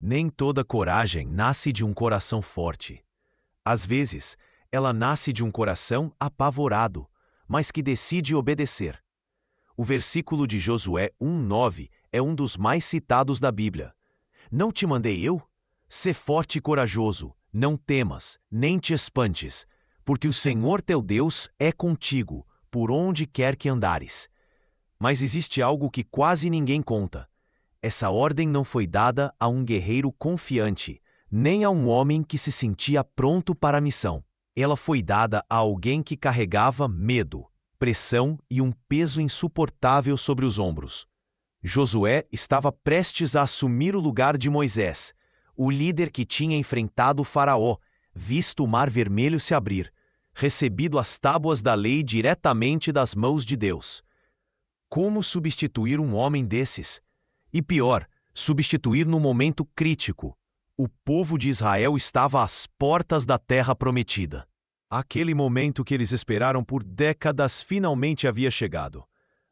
Nem toda coragem nasce de um coração forte. Às vezes, ela nasce de um coração apavorado, mas que decide obedecer. O versículo de Josué 1:9 é um dos mais citados da Bíblia. Não te mandei eu? Sê forte e corajoso, não temas, nem te espantes, porque o Senhor teu Deus é contigo, por onde quer que andares. Mas existe algo que quase ninguém conta. Essa ordem não foi dada a um guerreiro confiante, nem a um homem que se sentia pronto para a missão. Ela foi dada a alguém que carregava medo, pressão e um peso insuportável sobre os ombros. Josué estava prestes a assumir o lugar de Moisés, o líder que tinha enfrentado Faraó, visto o Mar Vermelho se abrir, recebido as tábuas da lei diretamente das mãos de Deus. Como substituir um homem desses? E pior, substituir no momento crítico. O povo de Israel estava às portas da terra prometida. Aquele momento que eles esperaram por décadas finalmente havia chegado.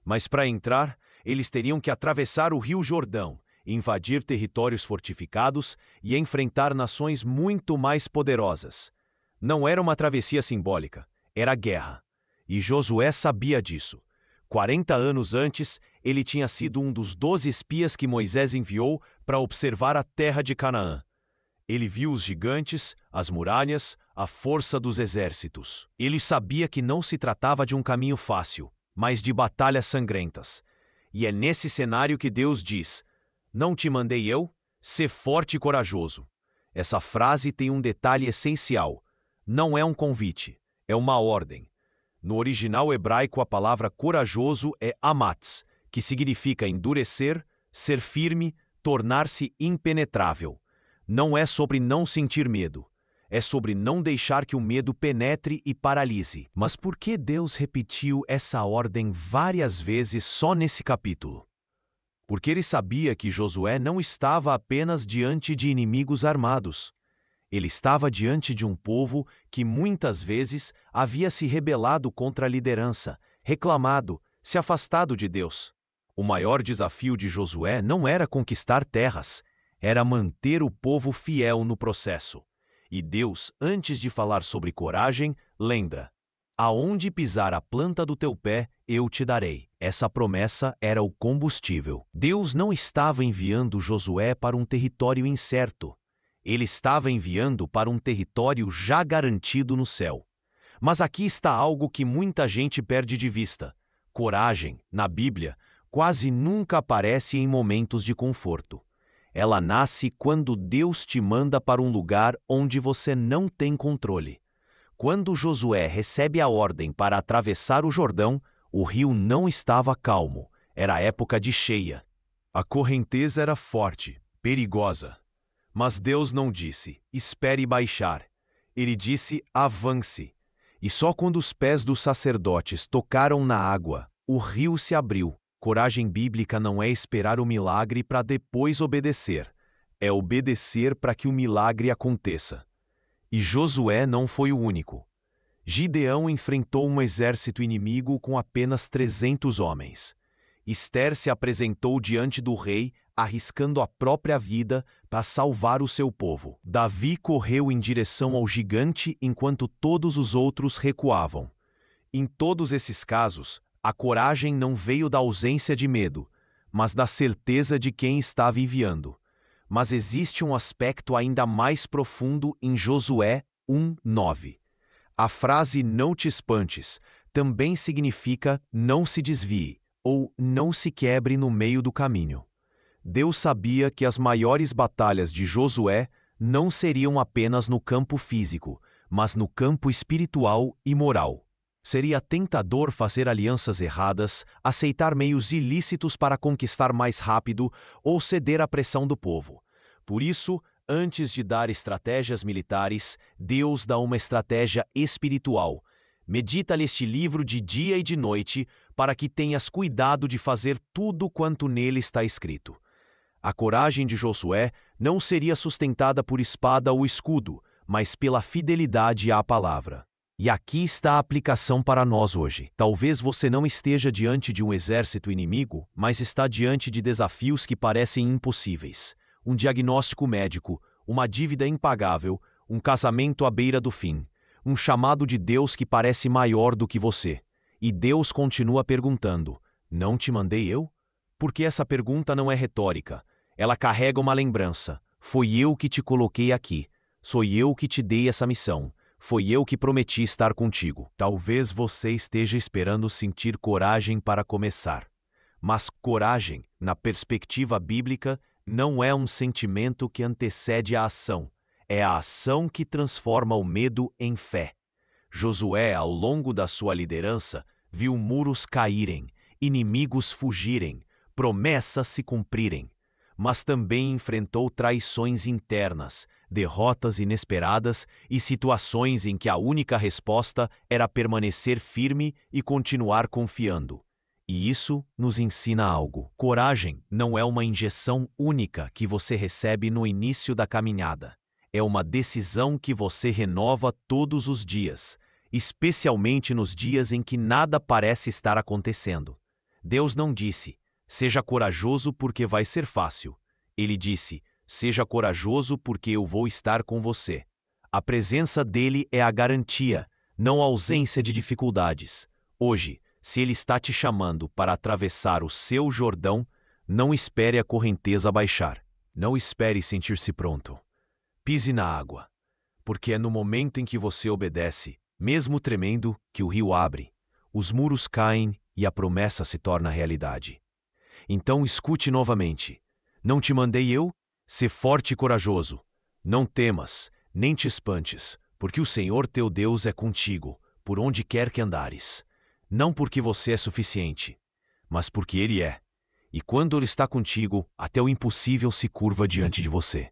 Mas para entrar, eles teriam que atravessar o Rio Jordão, invadir territórios fortificados e enfrentar nações muito mais poderosas. Não era uma travessia simbólica, era guerra. E Josué sabia disso. 40 anos antes, ele tinha sido um dos 12 espias que Moisés enviou para observar a terra de Canaã. Ele viu os gigantes, as muralhas, a força dos exércitos. Ele sabia que não se tratava de um caminho fácil, mas de batalhas sangrentas. E é nesse cenário que Deus diz: "Não te mandei eu? Sê forte e corajoso." Essa frase tem um detalhe essencial. Não é um convite, é uma ordem. No original hebraico, a palavra corajoso é amatz, que significa endurecer, ser firme, tornar-se impenetrável. Não é sobre não sentir medo. É sobre não deixar que o medo penetre e paralise. Mas por que Deus repetiu essa ordem várias vezes só nesse capítulo? Porque ele sabia que Josué não estava apenas diante de inimigos armados. Ele estava diante de um povo que muitas vezes havia se rebelado contra a liderança, reclamado, se afastado de Deus. O maior desafio de Josué não era conquistar terras, era manter o povo fiel no processo. E Deus, antes de falar sobre coragem, lembra: "Aonde pisar a planta do teu pé, eu te darei." Essa promessa era o combustível. Deus não estava enviando Josué para um território incerto. Ele estava enviando para um território já garantido no céu. Mas aqui está algo que muita gente perde de vista. Coragem, na Bíblia, quase nunca aparece em momentos de conforto. Ela nasce quando Deus te manda para um lugar onde você não tem controle. Quando Josué recebe a ordem para atravessar o Jordão, o rio não estava calmo, era época de cheia. A correnteza era forte, perigosa. Mas Deus não disse: "Espere baixar." Ele disse: "Avance." E só quando os pés dos sacerdotes tocaram na água, o rio se abriu. Coragem bíblica não é esperar o milagre para depois obedecer. É obedecer para que o milagre aconteça. E Josué não foi o único. Gideão enfrentou um exército inimigo com apenas 300 homens. Ester se apresentou diante do rei, arriscando a própria vida para salvar o seu povo. Davi correu em direção ao gigante enquanto todos os outros recuavam. Em todos esses casos, a coragem não veio da ausência de medo, mas da certeza de quem estava enviando. Mas existe um aspecto ainda mais profundo em Josué 1:9. A frase "não te espantes" também significa "não se desvie" ou "não se quebre no meio do caminho." Deus sabia que as maiores batalhas de Josué não seriam apenas no campo físico, mas no campo espiritual e moral. Seria tentador fazer alianças erradas, aceitar meios ilícitos para conquistar mais rápido ou ceder à pressão do povo. Por isso, antes de dar estratégias militares, Deus dá uma estratégia espiritual. Medita neste livro de dia e de noite, para que tenhas cuidado de fazer tudo quanto nele está escrito. A coragem de Josué não seria sustentada por espada ou escudo, mas pela fidelidade à palavra. E aqui está a aplicação para nós hoje. Talvez você não esteja diante de um exército inimigo, mas está diante de desafios que parecem impossíveis. um diagnóstico médico, uma dívida impagável, um casamento à beira do fim, um chamado de Deus que parece maior do que você. E Deus continua perguntando: não te mandei eu? Porque essa pergunta não é retórica. Ela carrega uma lembrança. Foi eu que te coloquei aqui. Sou eu que te dei essa missão. Foi eu que prometi estar contigo. Talvez você esteja esperando sentir coragem para começar. Mas coragem, na perspectiva bíblica, não é um sentimento que antecede a ação. É a ação que transforma o medo em fé. Josué, ao longo da sua liderança, viu muros caírem, inimigos fugirem, promessas se cumprirem. Mas também enfrentou traições internas, derrotas inesperadas e situações em que a única resposta era permanecer firme e continuar confiando. E isso nos ensina algo. Coragem não é uma injeção única que você recebe no início da caminhada. É uma decisão que você renova todos os dias, especialmente nos dias em que nada parece estar acontecendo. Deus não disse: seja corajoso porque vai ser fácil. Ele disse: seja corajoso porque eu vou estar com você. A presença dele é a garantia, não a ausência de dificuldades. Hoje, se ele está te chamando para atravessar o seu Jordão, não espere a correnteza baixar. Não espere sentir-se pronto. Pise na água, porque é no momento em que você obedece, mesmo tremendo, que o rio abre, os muros caem e a promessa se torna realidade. Então escute novamente. Não te mandei eu? Sê forte e corajoso. Não temas, nem te espantes, porque o Senhor teu Deus é contigo, por onde quer que andares. Não porque você é suficiente, mas porque Ele é. E quando Ele está contigo, até o impossível se curva diante de você.